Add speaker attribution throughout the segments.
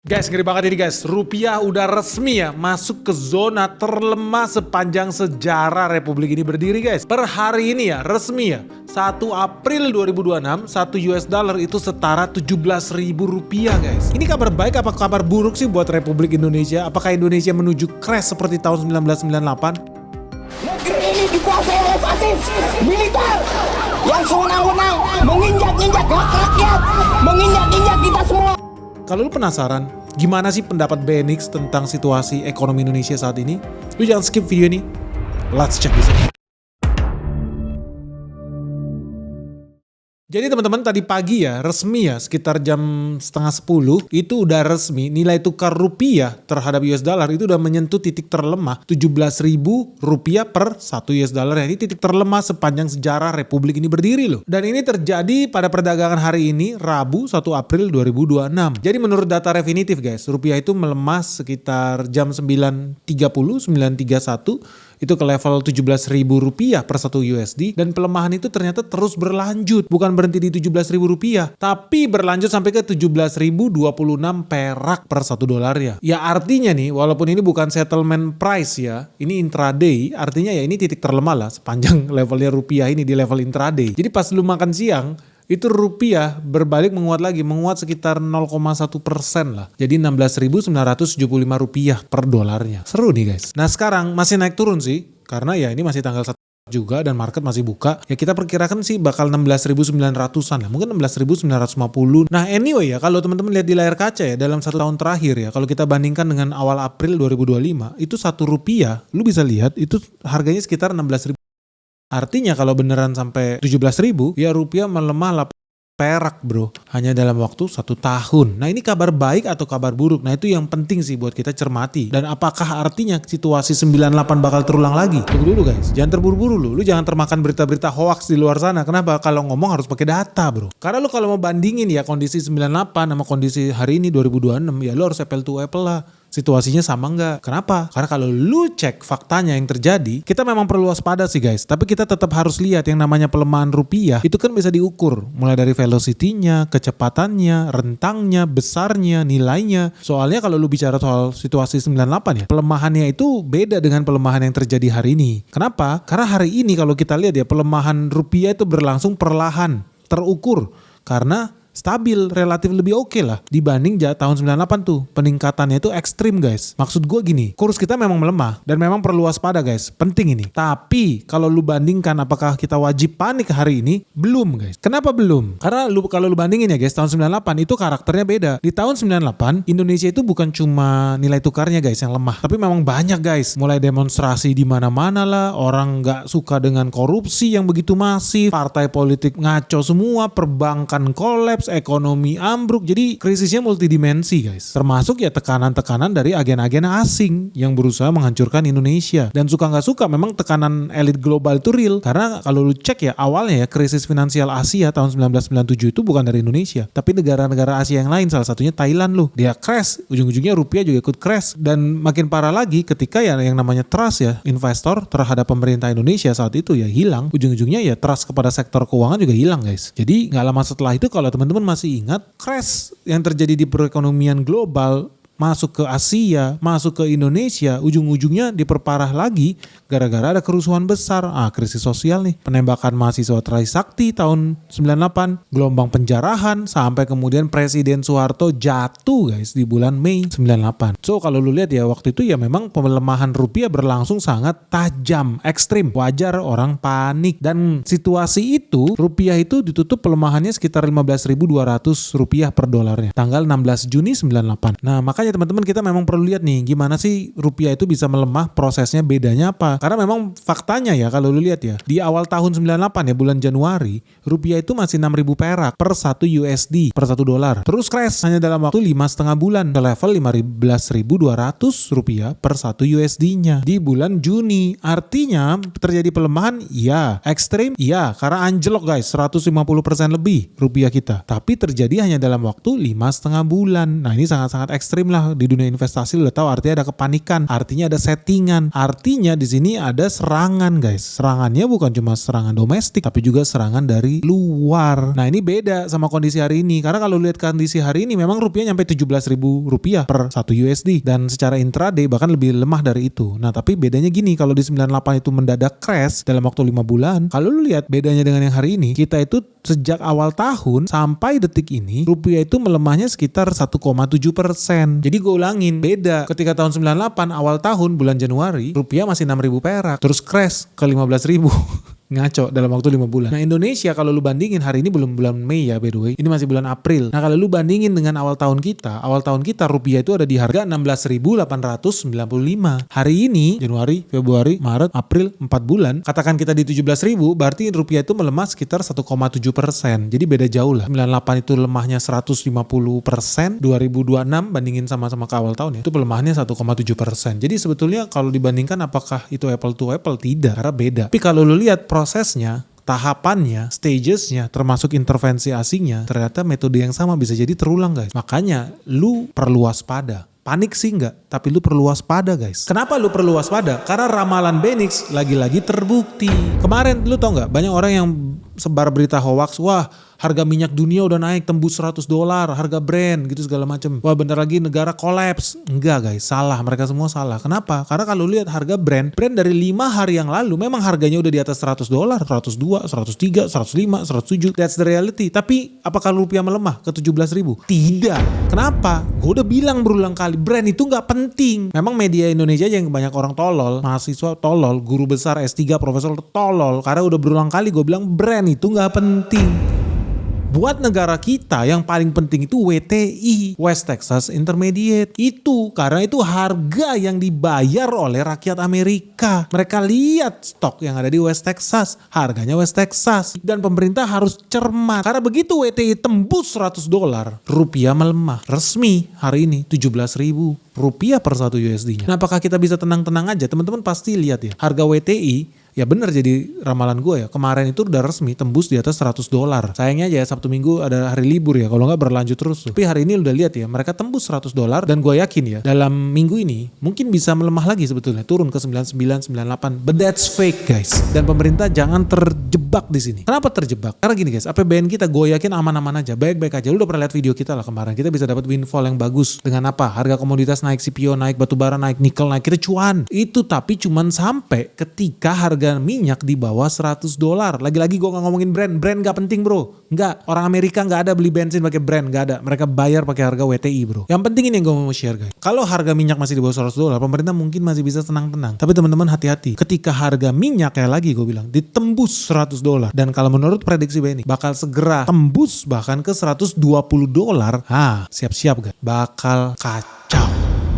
Speaker 1: Guys, ngeri banget ini guys. Rupiah udah resmi ya masuk ke zona terlemah sepanjang sejarah Republik ini berdiri guys. Per hari ini ya resmi ya 1 April 2026 1 US dollar itu setara 17.000 rupiah guys. Ini kabar baik apa kabar buruk sih buat Republik Indonesia? Apakah Indonesia menuju crash seperti tahun 1998?
Speaker 2: Negeri ini dikuasai oleh fasis militer yang sewenang-wenang menginjak-injak hak rakyat, menginjak-injak kita semua.
Speaker 1: Kalau lu penasaran, gimana sih pendapat Benix tentang situasi ekonomi Indonesia saat ini? Lu jangan skip video ini. Let's check this out. Jadi teman-teman tadi pagi ya resmi ya sekitar jam 9:30 itu udah resmi nilai tukar rupiah terhadap US dollar itu udah menyentuh titik terlemah 17.000 rupiah per 1 US dollar. Ini titik terlemah sepanjang sejarah Republik ini berdiri loh. Dan ini terjadi pada perdagangan hari ini Rabu 1 April 2026. Jadi menurut data definitif guys, rupiah itu melemah sekitar jam 9.30, 9.31 itu ke level 17.000 rupiah per 1 USD dan pelemahan itu ternyata terus berlanjut, bukan berhenti di 17.000 rupiah tapi berlanjut sampai ke 17.026 perak per 1 dolar ya. Ya artinya nih walaupun ini bukan settlement price ya, ini intraday, artinya ya ini titik terlemah lah sepanjang levelnya rupiah ini di level intraday. Jadi pas lu makan siang itu rupiah berbalik menguat sekitar 0,1% lah. Jadi 16.975 rupiah per dolarnya. Seru nih guys. Nah sekarang masih naik turun sih. Karena ya ini masih tanggal 1 juga dan market masih buka. Ya kita perkirakan sih bakal 16.900-an lah. Mungkin 16.950. Nah anyway ya kalau teman-teman lihat di layar kaca ya dalam 1 tahun terakhir ya. Kalau kita bandingkan dengan awal April 2025 itu 1 rupiah. Lu bisa lihat itu harganya sekitar 16.000. Artinya kalau beneran sampai 17.000 ya rupiah melemah 8 perak bro. Hanya dalam waktu 1 tahun. Nah ini kabar baik atau kabar buruk? Nah itu yang penting sih buat kita cermati. Dan apakah artinya situasi 98 bakal terulang lagi? Tunggu dulu guys. Jangan terburu-buru lu. Lu jangan termakan berita-berita hoax di luar sana. Kenapa? Kalau ngomong harus pakai data bro. Karena lu kalau mau bandingin ya kondisi 98 sama kondisi hari ini 2026 ya lu harus apple to apple lah. Situasinya sama nggak? Kenapa? Karena kalau lu cek faktanya yang terjadi, kita memang perlu waspada sih guys. Tapi kita tetap harus lihat yang namanya pelemahan rupiah, itu kan bisa diukur. Mulai dari velocity-nya, kecepatannya, rentangnya, besarnya, nilainya. Soalnya kalau lu bicara soal situasi 98 ya, pelemahannya itu beda dengan pelemahan yang terjadi hari ini. Kenapa? Karena hari ini kalau kita lihat ya, pelemahan rupiah itu berlangsung perlahan, terukur. Karena stabil, relatif lebih oke lah dibanding tahun 98 tuh. Peningkatannya itu ekstrim guys. Maksud gue gini, kurs kita memang melemah dan memang perlu waspada guys. Penting ini. Tapi kalau lu bandingkan apakah kita wajib panik hari ini? Belum guys. Kenapa belum? Karena kalau lu bandingin ya guys, tahun 98 itu karakternya beda. Di tahun 98 Indonesia itu bukan cuma nilai tukarnya guys yang lemah, tapi memang banyak guys. Mulai demonstrasi di mana-mana lah, orang nggak suka dengan korupsi yang begitu masif, partai politik ngaco semua, perbankan kolaps, ekonomi ambruk, jadi krisisnya multidimensi guys. Termasuk ya tekanan-tekanan dari agen-agen asing yang berusaha menghancurkan Indonesia. Dan suka nggak suka memang tekanan elit global itu real. Karena kalau lu cek ya awalnya ya krisis finansial Asia tahun 1997 itu bukan dari Indonesia, tapi negara-negara Asia yang lain, salah satunya Thailand loh. Dia crash, ujung-ujungnya rupiah juga ikut crash. Dan makin parah lagi ketika ya yang namanya trust ya investor terhadap pemerintah Indonesia saat itu ya hilang. Ujung-ujungnya ya trust kepada sektor keuangan juga hilang guys. Jadi nggak lama setelah itu kalau teman-teman masih ingat crash yang terjadi di perekonomian global masuk ke Asia, masuk ke Indonesia, ujung-ujungnya diperparah lagi gara-gara ada kerusuhan besar. Krisis sosial nih. Penembakan mahasiswa Trisakti tahun 98, gelombang penjarahan, sampai kemudian Presiden Soeharto jatuh guys di bulan Mei 98. So kalau lu lihat ya waktu itu ya memang pelemahan rupiah berlangsung sangat tajam, ekstrim. Wajar orang panik. Dan situasi itu, rupiah itu ditutup pelemahannya sekitar 15.200 rupiah per dolarnya. Tanggal 16 Juni 98. Nah makanya teman-teman kita memang perlu lihat nih gimana sih rupiah itu bisa melemah, prosesnya bedanya apa. Karena memang faktanya ya kalau lu lihat ya di awal tahun 98 ya bulan Januari rupiah itu masih 6.000 perak per 1 USD per 1 dolar. Terus crash hanya dalam waktu 5,5 bulan ke level 15.200 rupiah per 1 USD-nya di bulan Juni. Artinya terjadi pelemahan ya, ekstrim ya, karena anjlok guys 150% lebih rupiah kita. Tapi terjadi hanya dalam waktu 5,5 bulan. Nah ini sangat-sangat ekstrim lah lah di dunia investasi lu udah tahu artinya ada kepanikan, artinya ada settingan, artinya di sini ada serangan guys. Serangannya bukan cuma serangan domestik tapi juga serangan dari luar. Nah ini beda sama kondisi hari ini, karena kalau lihat kondisi hari ini memang rupiah nyampe 17.000 rupiah per 1 USD dan secara intraday bahkan lebih lemah dari itu. Nah tapi bedanya gini, kalau di 98 itu mendadak crash dalam waktu 5 bulan, kalau lu lihat bedanya dengan yang hari ini, kita itu sejak awal tahun sampai detik ini rupiah itu melemahnya sekitar 1,7%. Jadi gue ulangin, beda ketika tahun 98 awal tahun bulan Januari rupiah masih 6.000 perak, terus crash ke 15.000. Ngaco dalam waktu 5 bulan. Nah Indonesia kalau lu bandingin, hari ini belum bulan Mei ya by the way, ini masih bulan April. Nah kalau lu bandingin dengan awal tahun kita rupiah itu ada di harga 16.895. Hari ini Januari, Februari, Maret, April 4 bulan, katakan kita di 17.000, berarti rupiah itu melemah sekitar 1,7%. Jadi beda jauh lah. 98 itu lemahnya 150%, 2026 bandingin sama-sama ke awal tahun ya, itu pelemahannya 1,7%. Jadi sebetulnya kalau dibandingkan apakah itu apple to apple? Tidak, karena beda. Tapi kalau lu lihat prosesnya, tahapannya, stagesnya, termasuk intervensi asingnya, ternyata metode yang sama bisa jadi terulang guys. Makanya lu perlu waspada. Panik sih enggak, tapi lu perlu waspada guys. Kenapa lu perlu waspada? Karena ramalan Benix lagi-lagi terbukti. Kemarin lu tau nggak, banyak orang yang sebar berita hoax, wah harga minyak dunia udah naik tembus $100, harga Brent gitu segala macem. Wah bentar lagi negara kolaps. Enggak guys, salah, mereka semua salah. Kenapa? Karena kalau lihat harga Brent dari 5 hari yang lalu memang harganya udah di atas $100, 102, 103, 105, 107. That's the reality. Tapi apakah rupiah melemah ke 17.000? Tidak. Kenapa? Gue udah bilang berulang kali, Brent itu nggak penting. Memang media Indonesia aja yang banyak orang tolol, mahasiswa tolol, guru besar S3, profesor tolol. Karena udah berulang kali gue bilang Brent itu nggak penting. Buat negara kita yang paling penting itu WTI, West Texas Intermediate. Itu karena itu harga yang dibayar oleh rakyat Amerika. Mereka lihat stok yang ada di West Texas, harganya West Texas. Dan pemerintah harus cermat. Karena begitu WTI tembus $100, rupiah melemah. Resmi hari ini 17.000 rupiah per 1 USD-nya. Nah apakah kita bisa tenang-tenang aja? Teman-teman pasti lihat ya, harga WTI ya benar jadi ramalan gue ya. Kemarin itu udah resmi tembus di atas $100. Sayangnya aja Sabtu Minggu ada hari libur ya. Kalau nggak berlanjut terus tuh. Tapi hari ini udah lihat ya, mereka tembus $100 dan gue yakin ya dalam minggu ini mungkin bisa melemah lagi sebetulnya, turun ke 99, 98. But that's fake guys. Dan pemerintah jangan terjebak di sini. Kenapa terjebak? Karena gini guys, APBN kita gue yakin aman-aman aja, baik-baik aja. Lu udah pernah lihat video kita lah kemarin. Kita bisa dapat windfall yang bagus dengan apa? Harga komoditas naik, CPO naik, batubara naik, nikel naik, kita cuan. Itu tapi cuman sampai ketika harga minyak di bawah $100. Lagi-lagi gue gak ngomongin Brent gak penting bro. Enggak, orang Amerika gak ada beli bensin pakai Brent, gak ada. Mereka bayar pakai harga WTI bro. Yang penting ini yang gue mau share guys. Kalau harga minyak masih di bawah $100, pemerintah mungkin masih bisa tenang-tenang. Tapi teman-teman hati-hati. Ketika harga minyak kayak lagi gue bilang ditembus $100, dan kalau menurut prediksi Benny bakal segera tembus bahkan ke $120. Siap-siap guys. Bakal kacau.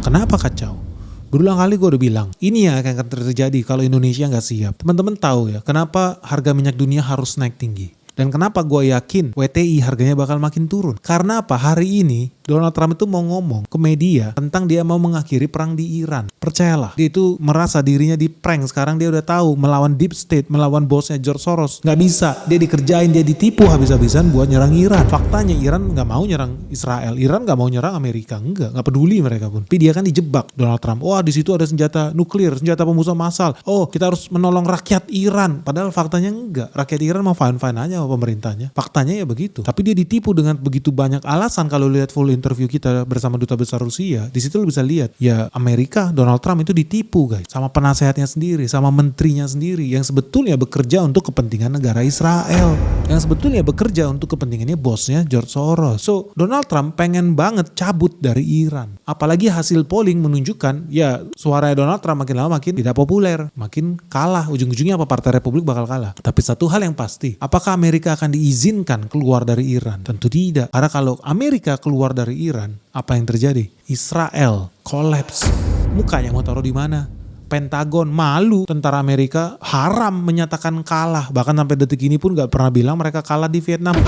Speaker 1: Kenapa kacau? Berulang kali gue udah bilang, ini ya akan terjadi kalau Indonesia nggak siap. Teman-teman tahu ya, kenapa harga minyak dunia harus naik tinggi? Dan kenapa gue yakin WTI harganya bakal makin turun? Karena apa? Hari ini Donald Trump itu mau ngomong ke media tentang dia mau mengakhiri perang di Iran. Percayalah, dia itu merasa dirinya di prank. Sekarang dia udah tahu melawan deep state, melawan bosnya George Soros. Nggak bisa, dia dikerjain, dia ditipu habis-habisan buat nyerang Iran. Faktanya Iran nggak mau nyerang Israel, Iran nggak mau nyerang Amerika, nggak peduli mereka pun. Tapi dia kan dijebak Donald Trump. Wah di situ ada senjata nuklir, senjata pemusnah massal. Oh kita harus menolong rakyat Iran. Padahal faktanya enggak. Rakyat Iran mau fine-fine aja sama pemerintahnya. Faktanya ya begitu. Tapi dia ditipu dengan begitu banyak alasan. Kalau lihat full interview kita bersama Duta Besar Rusia, di situ lu bisa lihat ya Amerika, Donald Trump itu ditipu guys, sama penasehatnya sendiri, sama menterinya sendiri yang sebetulnya bekerja untuk kepentingan negara Israel, yang sebetulnya bekerja untuk kepentingannya bosnya George Soros. So Donald Trump pengen banget cabut dari Iran. Apalagi hasil polling menunjukkan ya suara Donald Trump makin lama makin tidak populer, makin kalah. Ujung-ujungnya apa? Partai Republik bakal kalah. Tapi satu hal yang pasti, apakah Amerika akan diizinkan keluar dari Iran? Tentu tidak. Karena kalau Amerika keluar dari Iran, apa yang terjadi? Israel collapse. Mukanya mau taruh di mana? Pentagon malu, tentara Amerika haram menyatakan kalah. Bahkan sampai detik ini pun gak pernah bilang mereka kalah di Vietnam.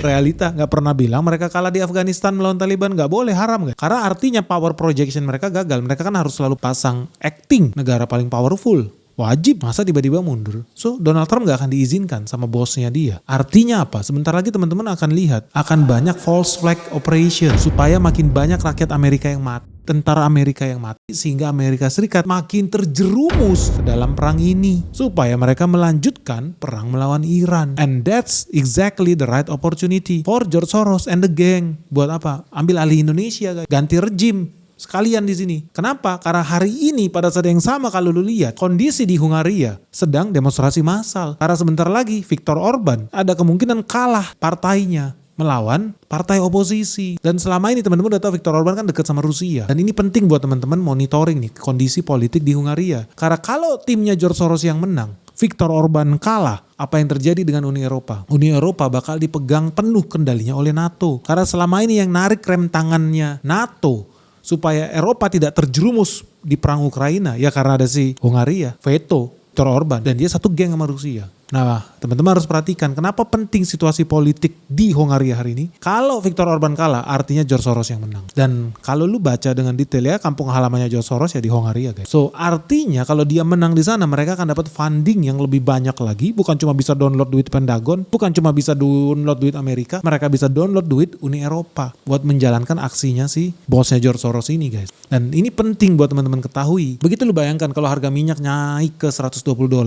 Speaker 1: Realita gak pernah bilang mereka kalah di Afghanistan melawan Taliban. Gak boleh, haram gak? Karena artinya power projection mereka gagal. Mereka kan harus selalu pasang acting negara paling powerful. Wajib, masa tiba-tiba mundur? So Donald Trump gak akan diizinkan sama bosnya dia. Artinya apa? Sebentar lagi teman-teman akan lihat, akan banyak false flag operation supaya makin banyak rakyat Amerika yang mati, tentara Amerika yang mati, sehingga Amerika Serikat makin terjerumus ke dalam perang ini supaya mereka melanjutkan perang melawan Iran. And that's exactly the right opportunity for George Soros and the gang. Buat apa? Ambil alih Indonesia, guys. Ganti rejim sekalian di sini. Kenapa? Karena hari ini pada saat yang sama kalau lu lihat kondisi di Hungaria sedang demonstrasi massal. Karena sebentar lagi Viktor Orban ada kemungkinan kalah partainya melawan partai oposisi. Dan selama ini teman-teman udah tahu Viktor Orban kan dekat sama Rusia. Dan ini penting buat teman-teman monitoring nih kondisi politik di Hungaria. Karena kalau timnya George Soros yang menang, Viktor Orban kalah, apa yang terjadi dengan Uni Eropa? Uni Eropa bakal dipegang penuh kendalinya oleh NATO. Karena selama ini yang narik rem tangannya NATO supaya Eropa tidak terjerumus di perang Ukraina, ya karena ada si Hungaria, veto Viktor Orban, dan dia satu geng sama Rusia. Nah, teman-teman harus perhatikan kenapa penting situasi politik di Hungaria hari ini. Kalau Viktor Orban kalah, artinya George Soros yang menang. Dan kalau lu baca dengan detail ya, kampung halamannya George Soros ya di Hungaria, guys. So, artinya kalau dia menang di sana, mereka akan dapat funding yang lebih banyak lagi. Bukan cuma bisa download duit Pentagon, bukan cuma bisa download duit Amerika, mereka bisa download duit Uni Eropa buat menjalankan aksinya si bosnya George Soros ini, guys. Dan ini penting buat teman-teman ketahui. Begitu lu bayangkan kalau harga minyak naik ke $120.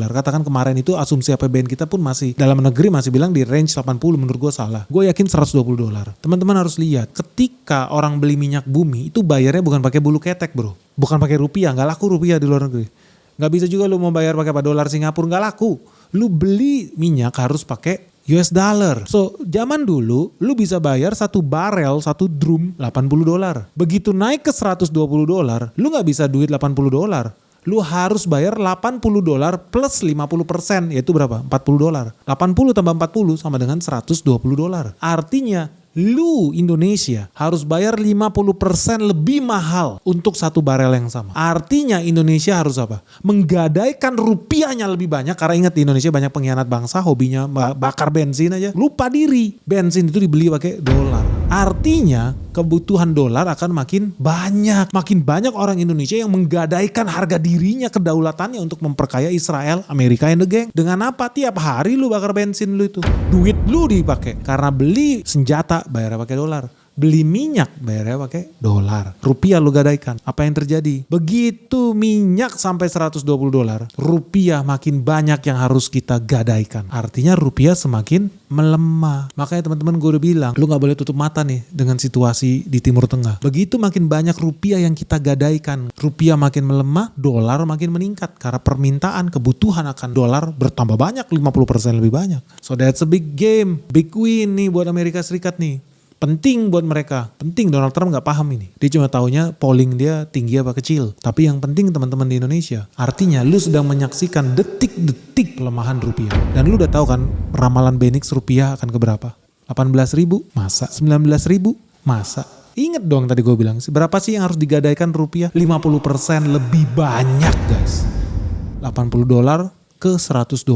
Speaker 1: Katakan kemarin itu asumsi APBN kita pun masih dalam negeri masih bilang di range 80, menurut gue salah. Gue yakin $120. Teman-teman harus lihat, ketika orang beli minyak bumi itu bayarnya bukan pakai bulu ketek, bro. Bukan pakai rupiah, nggak laku rupiah di luar negeri. Nggak bisa juga lu mau bayar pakai dolar Singapura, nggak laku. Lu beli minyak harus pakai US dollar. So, zaman dulu lu bisa bayar satu barel, satu drum $80. Begitu naik ke $120, lu nggak bisa duit $80. Lu harus bayar $80 plus 50%, yaitu berapa? $40. 80 tambah 40 sama dengan $120. Artinya lu Indonesia harus bayar 50% lebih mahal untuk satu barel yang sama. Artinya Indonesia harus apa? Menggadaikan rupiahnya lebih banyak, karena ingat di Indonesia banyak pengkhianat bangsa, hobinya bakar bensin aja. Lupa diri, bensin itu dibeli pakai dolar. Artinya kebutuhan dolar akan makin banyak. Makin banyak orang Indonesia yang menggadaikan harga dirinya, kedaulatannya untuk memperkaya Israel, Amerika, and the gang. Dengan apa? Tiap hari lu bakar bensin lu itu. Duit lu dipakai. Karena beli senjata bayarnya pakai dolar. Beli minyak bayarnya pakai dolar. Rupiah lu gadaikan. Apa yang terjadi? Begitu minyak sampai $120, rupiah makin banyak yang harus kita gadaikan. Artinya rupiah semakin melemah. Makanya teman-teman gue udah bilang, lu gak boleh tutup mata nih dengan situasi di Timur Tengah. Begitu makin banyak rupiah yang kita gadaikan, rupiah makin melemah, dolar makin meningkat. Karena permintaan, kebutuhan akan dolar bertambah banyak, 50% lebih banyak. So that's a big game, big win nih buat Amerika Serikat nih. Penting buat mereka. Penting, Donald Trump gak paham ini. Dia cuma taunya polling dia tinggi apa kecil. Tapi yang penting teman-teman di Indonesia, artinya lu sedang menyaksikan detik-detik pelemahan rupiah. Dan lu udah tahu kan ramalan Benix rupiah akan ke berapa? 18.000? Masa? 19.000? Masa? Ingat dong tadi gue bilang, berapa sih yang harus digadaikan rupiah? 50% lebih banyak, guys. $80 ke $120.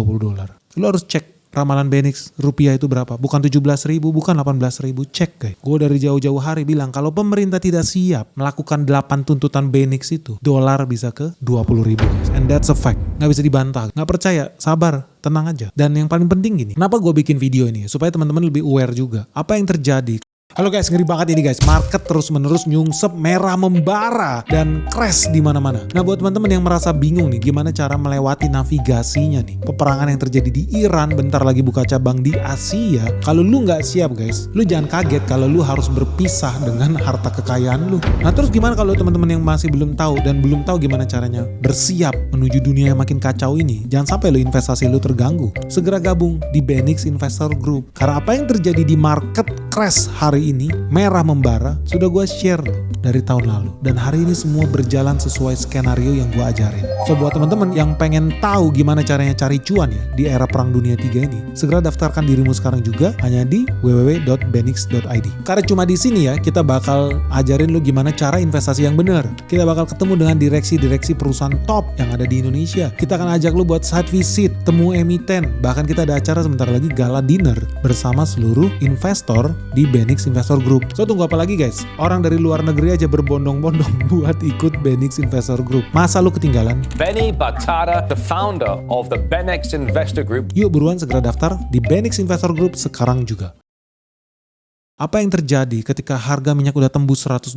Speaker 1: Lu harus cek ramalan Benix rupiah itu berapa? Bukan 17.000, bukan 18.000. Cek, guys. Gue dari jauh-jauh hari bilang kalau pemerintah tidak siap melakukan 8 tuntutan Benix itu, dolar bisa ke 20.000, guys. And that's a fact. Gak bisa dibantah. Gak percaya, sabar, tenang aja. Dan yang paling penting gini, kenapa gue bikin video ini? Supaya teman-teman lebih aware juga. Apa yang terjadi? Halo guys, ngeri banget ini guys. Market terus-menerus nyungsep, merah membara dan crash di mana-mana. Nah, buat teman-teman yang merasa bingung nih gimana cara melewati navigasinya nih, peperangan yang terjadi di Iran, bentar lagi buka cabang di Asia. Kalau lu nggak siap guys, lu jangan kaget kalau lu harus berpisah dengan harta kekayaan lu. Nah, terus gimana kalau teman-teman yang masih belum tahu dan belum tahu gimana caranya bersiap menuju dunia yang makin kacau ini? Jangan sampai lu investasi lu terganggu. Segera gabung di Benix Investor Group. Karena apa yang terjadi di market crash hari ini, merah membara, sudah gue share dari tahun lalu. Dan hari ini semua berjalan sesuai skenario yang gue ajarin. So buat teman-teman yang pengen tahu gimana caranya cari cuan ya di era perang dunia 3 ini, segera daftarkan dirimu sekarang juga hanya di www.benix.id. Karena cuma di sini ya kita bakal ajarin lu gimana cara investasi yang benar. Kita bakal ketemu dengan direksi-direksi perusahaan top yang ada di Indonesia. Kita akan ajak lu buat site visit, temu emiten, bahkan kita ada acara sebentar lagi gala dinner bersama seluruh investor di Benix Investor Group. So tunggu apa lagi guys? Orang dari luar negeri aja berbondong-bondong buat ikut Benix Investor Group. Masa lu ketinggalan?
Speaker 3: Benny Batara, the founder of the Benex Investor Group.
Speaker 1: Yuk buruan segera daftar di Benex Investor Group sekarang juga. Apa yang terjadi ketika harga minyak udah tembus $120?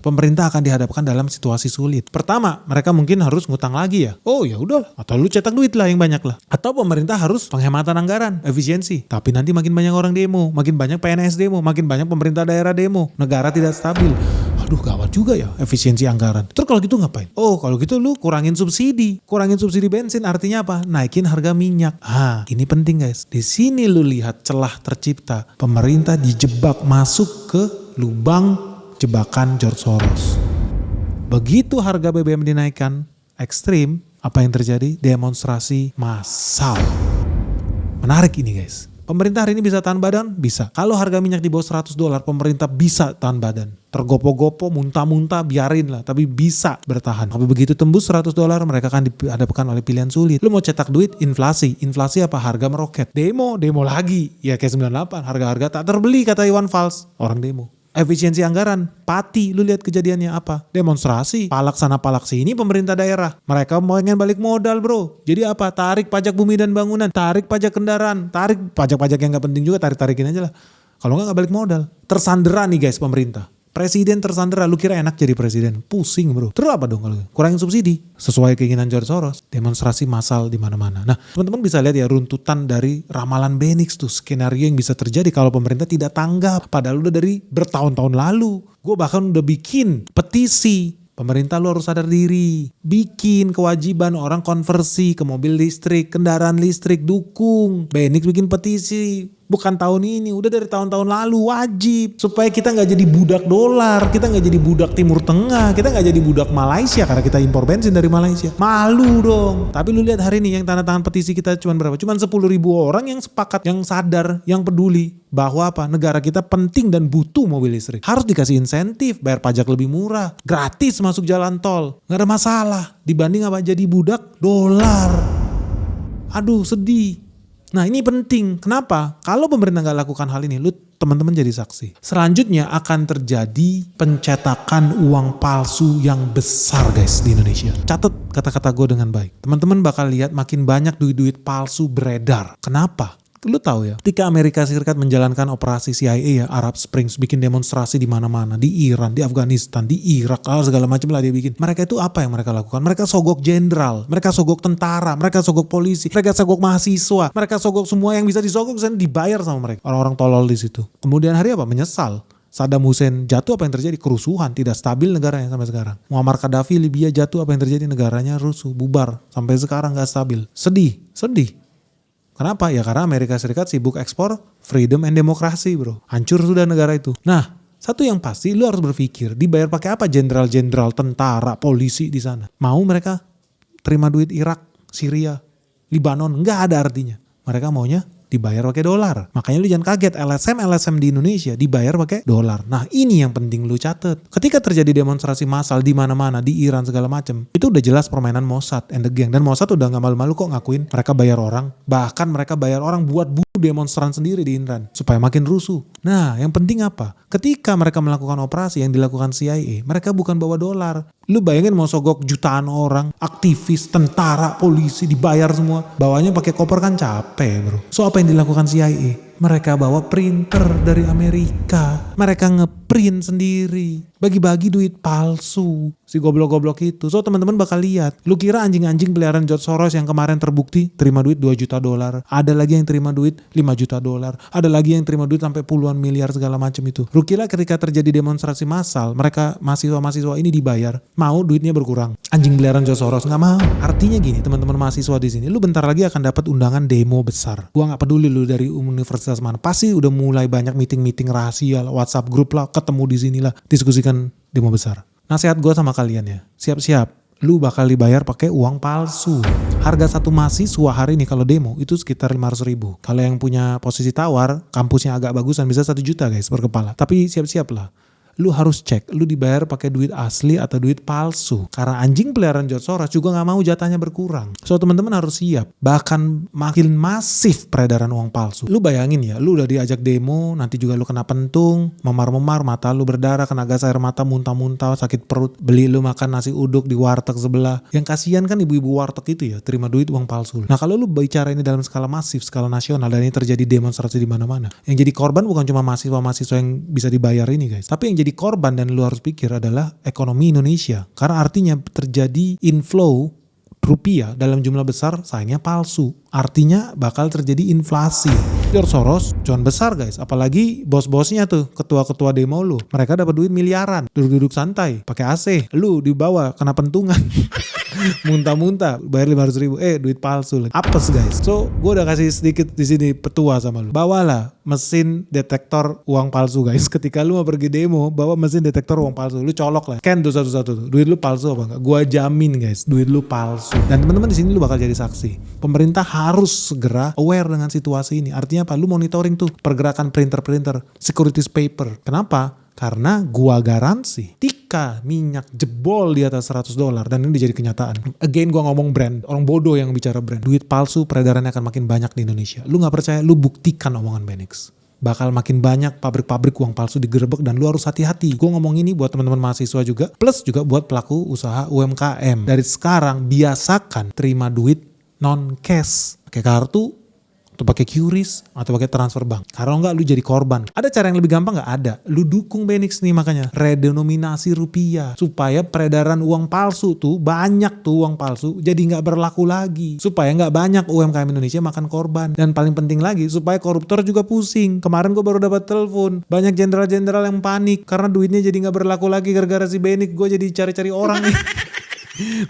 Speaker 1: Pemerintah akan dihadapkan dalam situasi sulit. Pertama, mereka mungkin harus ngutang lagi ya. Oh ya udah, atau lu cetak duit lah yang banyak lah. Atau pemerintah harus penghematan anggaran, efisiensi. Tapi nanti makin banyak orang demo, makin banyak PNS demo, makin banyak pemerintah daerah demo. Negara tidak stabil. Aduh gawat juga ya efisiensi anggaran. Terus kalau gitu ngapain? Oh kalau gitu lu kurangin subsidi. Kurangin subsidi bensin artinya apa? Naikin harga minyak. Ini penting guys. Di sini lu lihat celah tercipta. Pemerintah dijebak masuk ke lubang jebakan George Soros. Begitu harga BBM dinaikkan ekstrim, apa yang terjadi? Demonstrasi massal. Menarik ini guys. Pemerintah hari ini bisa tahan badan? Bisa. Kalau harga minyak di bawah $100, pemerintah bisa tahan badan. Tergopo-gopo, muntah-muntah, biarin lah. Tapi bisa bertahan. Tapi begitu tembus $100, mereka akan dihadapkan oleh pilihan sulit. Lu mau cetak duit, inflasi. Inflasi apa? Harga meroket. Demo lagi. Ya kayak 98. Harga-harga tak terbeli kata Iwan Fals. Orang demo. Efisiensi anggaran, pati, lu lihat kejadiannya apa? Demonstrasi, palak sana palak sini pemerintah daerah. Mereka mau pengen balik modal bro. Jadi apa? Tarik pajak bumi dan bangunan, tarik pajak kendaraan, tarik pajak-pajak yang gak penting juga, tarik-tarikin aja lah. Kalau gak balik modal. Tersandera nih guys pemerintah. Presiden tersandera, lu kira enak jadi presiden? Pusing bro. Terus apa dong kalau kurangin subsidi? Sesuai keinginan George Soros. Demonstrasi massal di mana-mana. Nah teman-teman bisa lihat ya runtutan dari ramalan Benex tuh. Skenario yang bisa terjadi kalau pemerintah tidak tanggap. Padahal udah dari bertahun-tahun lalu. Gue bahkan udah bikin petisi. Pemerintah lu harus sadar diri. Bikin kewajiban orang konversi ke mobil listrik, kendaraan listrik, dukung. Benex bikin petisi. Bukan tahun ini, udah dari tahun-tahun lalu wajib. Supaya kita gak jadi budak dolar, kita gak jadi budak Timur Tengah, kita gak jadi budak Malaysia karena kita impor bensin dari Malaysia. Malu dong. Tapi lu lihat hari ini yang tanda tangan petisi kita cuma berapa? Cuma 10.000 orang yang sepakat, yang sadar, yang peduli. Bahwa apa? Negara kita penting dan butuh mobil listrik. Harus dikasih insentif, bayar pajak lebih murah. Gratis masuk jalan tol. Gak ada masalah. Dibanding apa? Jadi budak dolar. Aduh sedih. Nah ini penting. Kenapa? Kalau pemerintah gak lakukan hal ini, lu teman-teman jadi saksi. Selanjutnya akan terjadi pencetakan uang palsu yang besar guys di Indonesia. Catat kata-kata gue dengan baik. Teman-teman bakal lihat makin banyak duit-duit palsu beredar. Kenapa? Lu tahu ya, ketika Amerika Serikat menjalankan operasi CIA ya, Arab Springs, bikin demonstrasi di mana-mana, di Iran, di Afghanistan, di Irak, segala macam lah dia bikin. Mereka itu apa yang mereka lakukan? Mereka sogok jenderal, mereka sogok tentara, mereka sogok polisi, mereka sogok mahasiswa, mereka sogok semua yang bisa disogok dan dibayar sama mereka. Orang-orang tolol di situ. Kemudian hari apa? Menyesal. Saddam Hussein jatuh, apa yang terjadi? Kerusuhan, tidak stabil negaranya sampai sekarang. Muammar Gaddafi Libya jatuh, apa yang terjadi? Negaranya rusuh, bubar, sampai sekarang gak stabil. Sedih. Kenapa? Ya karena Amerika Serikat sibuk ekspor freedom and demokrasi bro. Hancur sudah negara itu. Nah, satu yang pasti lu harus berpikir dibayar pakai apa jenderal-jenderal, tentara, polisi di sana. Mau mereka terima duit Irak, Syria, Libanon? Nggak ada artinya. Mereka maunya dibayar pakai dolar. Makanya lu jangan kaget LSM di Indonesia dibayar pakai dolar. Nah ini yang penting lu catat. Ketika terjadi demonstrasi massal di mana-mana, di Iran segala macam, itu udah jelas permainan Mossad and the gang. Dan Mossad udah gak malu-malu kok ngakuin mereka bayar orang. Bahkan mereka bayar orang buat bunuh demonstran sendiri di Iran supaya makin rusuh. Nah yang penting apa? Ketika mereka melakukan operasi yang dilakukan CIA, mereka bukan bawa dolar. Lu bayangin mau sogok jutaan orang, aktivis, tentara, polisi dibayar semua. Bawanya pakai koper kan capek bro. So apa yang dilakukan CIA? Mereka bawa printer dari Amerika. Mereka ngeprint sendiri. Bagi-bagi duit palsu. Si goblok-goblok itu. So teman-teman bakal lihat. Lu kira anjing-anjing peliharaan George Soros yang kemarin terbukti terima duit $2 juta. Ada lagi yang terima duit $5 juta. Ada lagi yang terima duit sampai puluhan miliar segala macam itu. Lu kira ketika terjadi demonstrasi massal, mereka mahasiswa-mahasiswa ini dibayar, mau duitnya berkurang? Anjing peliharaan George Soros nggak mau. Artinya gini teman-teman mahasiswa di sini, lu bentar lagi akan dapat undangan demo besar. Gua nggak peduli lu dari universitas mana, pasti udah mulai banyak meeting-meeting rahasia, WhatsApp grup lah, ketemu di sinilah, diskusikan demo besar. Nasihat gue sama kalian ya, siap-siap, lu bakal dibayar pakai uang palsu. Harga satu mahasiswa hari ini kalau demo itu sekitar 500.000. Kalau yang punya posisi tawar, kampusnya agak bagusan bisa 1 juta guys per kepala. Tapi siap-siap lah. lu harus cek lu dibayar pakai duit asli atau duit palsu. Karena anjing peliharaan George Soros juga gak mau jatahnya berkurang. So teman-teman harus siap. Bahkan makin masif peredaran uang palsu. Lu bayangin ya, lu udah diajak demo, nanti juga lu kena pentung, memar-memar, mata lu berdarah, kena gas air mata, muntah-muntah, sakit perut, beli lu makan nasi uduk di warteg sebelah. Yang kasihan kan ibu-ibu warteg itu ya, terima duit uang palsu. Nah kalau lu bicara ini dalam skala masif, skala nasional, dan ini terjadi demonstrasi di mana-mana. Yang jadi korban bukan cuma mahasiswa-mahasiswa yang bisa dibayar ini guys, tapi yang jadi korban dan lu harus pikir adalah ekonomi Indonesia. Karena artinya terjadi inflow rupiah dalam jumlah besar, sayangnya palsu. Artinya bakal terjadi inflasi. George Soros cuan besar guys, apalagi bos-bosnya tuh, ketua-ketua demo lu. Mereka dapat duit miliaran, duduk-duduk santai, pakai AC. Lu dibawa kena pentungan. Muntah-muntah, bayar 500.000, duit palsu. Apes guys. So, gue udah kasih sedikit di sini petua sama lu. Bawalah mesin detektor uang palsu guys. Ketika lu mau pergi demo, bawa mesin detektor uang palsu. Lu colok lah. Scan tuh satu-satu tuh. Duit lu palsu apa enggak? Gua jamin guys, duit lu palsu. Dan teman-teman di sini lu bakal jadi saksi. Pemerintah harus segera aware dengan situasi ini. Artinya apa? Lu monitoring tuh pergerakan printer-printer, securities paper. Kenapa? Karena gua garansi ketika minyak jebol di atas $100, dan ini jadi kenyataan. Again gua ngomong brand, orang bodoh yang bicara brand. Duit palsu peredarannya akan makin banyak di Indonesia. Lu gak percaya? Lu buktikan omongan Benix. Bakal makin banyak pabrik-pabrik uang palsu digerebek dan lu harus hati-hati. Gue ngomong ini buat teman-teman mahasiswa juga, plus juga buat pelaku usaha UMKM. Dari sekarang biasakan terima duit non cash, pakai kartu atau pakai QRIS atau pakai transfer bank. Kalau enggak lu jadi korban. Ada cara yang lebih gampang? Nggak ada. Lu dukung Benix nih, makanya redenominasi rupiah supaya peredaran uang palsu tuh banyak, tuh uang palsu jadi nggak berlaku lagi, supaya nggak banyak UMKM Indonesia makan korban. Dan paling penting lagi, supaya koruptor juga pusing. Kemarin gue baru dapat telepon, banyak jenderal-jenderal yang panik karena duitnya jadi nggak berlaku lagi gara-gara si Benix. Gue jadi cari-cari orang nih.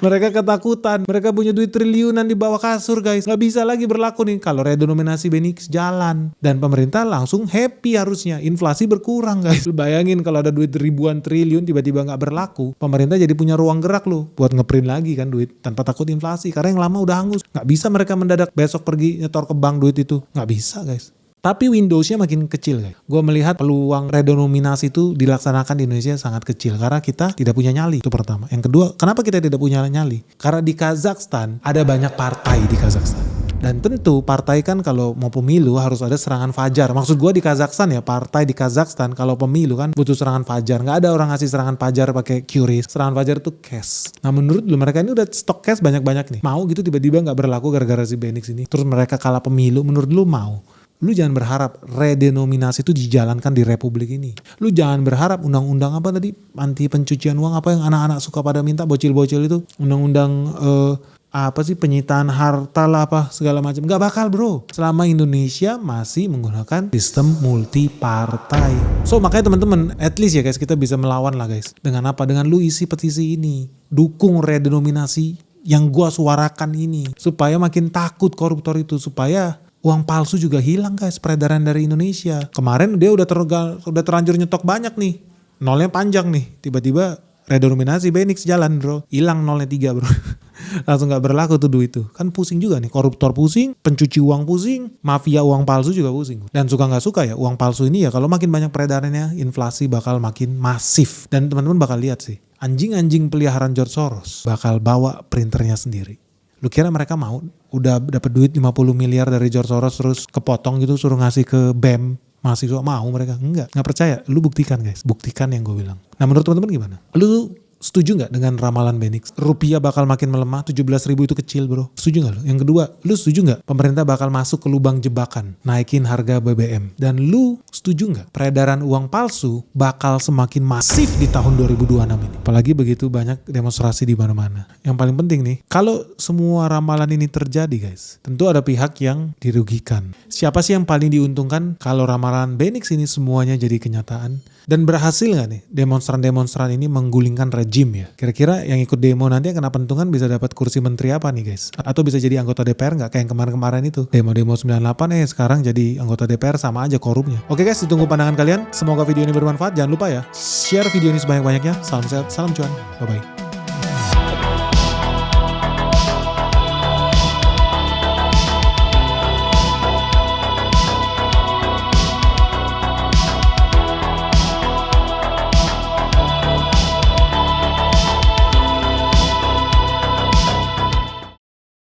Speaker 1: Mereka ketakutan, mereka punya duit triliunan di bawah kasur guys, nggak bisa lagi berlaku nih kalau redenominasi Benix jalan. Dan pemerintah langsung happy, harusnya inflasi berkurang guys. Lu bayangin kalau ada duit ribuan triliun tiba-tiba nggak berlaku, pemerintah jadi punya ruang gerak lu buat ngeprint lagi kan duit tanpa takut inflasi, karena yang lama udah hangus. Nggak bisa mereka mendadak besok pergi nyetor ke bank duit itu, nggak bisa guys. Tapi Windowsnya makin kecil guys. Gue melihat peluang redenominasi itu dilaksanakan di Indonesia sangat kecil. Karena kita tidak punya nyali, itu pertama. Yang kedua, kenapa kita tidak punya nyali? Karena di Kazakhstan ada banyak partai di Kazakhstan. Dan tentu partai kan kalau mau pemilu harus ada serangan fajar. Maksud gue di Kazakhstan ya, partai di Kazakhstan kalau pemilu kan butuh serangan fajar. Nggak ada orang ngasih serangan fajar pakai QRIS. Serangan fajar itu cash. Nah menurut lu mereka ini udah stok cash banyak-banyak nih. Mau gitu tiba-tiba nggak berlaku gara-gara si Benix ini. Terus mereka kalah pemilu, menurut lu mau? Lu jangan berharap redenominasi itu dijalankan di republik ini. Lu jangan berharap undang-undang apa tadi, anti pencucian uang, apa yang anak-anak suka pada minta, bocil-bocil itu, undang-undang apa sih, penyitaan harta lah apa segala macam. Gak bakal bro, selama Indonesia masih menggunakan sistem multi partai. So makanya teman-teman, at least ya guys, kita bisa melawan lah guys. Dengan apa? Dengan lu isi petisi ini, dukung redenominasi yang gua suarakan ini, supaya makin takut koruptor itu, supaya uang palsu juga hilang guys, peredaran dari Indonesia. Kemarin dia udah terlanjur nyetok banyak nih, nolnya panjang nih, tiba-tiba redenominasi Benix jalan bro, hilang nolnya 3 bro. Langsung gak berlaku tuh duit tuh. Kan pusing juga nih, koruptor pusing, pencuci uang pusing, mafia uang palsu juga pusing. Dan suka gak suka ya, uang palsu ini ya kalau makin banyak peredarannya, inflasi bakal makin masif. Dan teman-teman bakal lihat sih, anjing-anjing peliharaan George Soros bakal bawa printernya sendiri. Lu kira mereka mau? Udah dapat duit 50 miliar dari George Soros terus kepotong gitu suruh ngasih ke BEM mahasiswa, mau mereka? Enggak percaya. Lu buktikan guys, buktikan yang gue bilang. Nah menurut teman-teman gimana? Lu setuju gak dengan ramalan Benix? Rupiah bakal makin melemah, 17.000 itu kecil bro. Setuju gak lu? Yang kedua, lu setuju gak pemerintah bakal masuk ke lubang jebakan, naikin harga BBM? Dan lu setuju gak peredaran uang palsu bakal semakin masif di tahun 2026 ini? Apalagi begitu banyak demonstrasi di mana-mana. Yang paling penting nih, kalau semua ramalan ini terjadi guys, tentu ada pihak yang dirugikan. Siapa sih yang paling diuntungkan kalau ramalan Benix ini semuanya jadi kenyataan? Dan berhasil gak nih demonstran-demonstran ini menggulingkan rejim ya? Kira-kira yang ikut demo nanti yang kena pentungan bisa dapat kursi menteri apa nih guys? Atau bisa jadi anggota DPR gak? Kayak yang kemarin-kemarin itu. Demo-demo 98 sekarang jadi anggota DPR, sama aja korupnya. Oke guys, ditunggu pandangan kalian. Semoga video ini bermanfaat. Jangan lupa ya, share video ini sebanyak-banyaknya. Salam sehat, salam cuan. Bye-bye.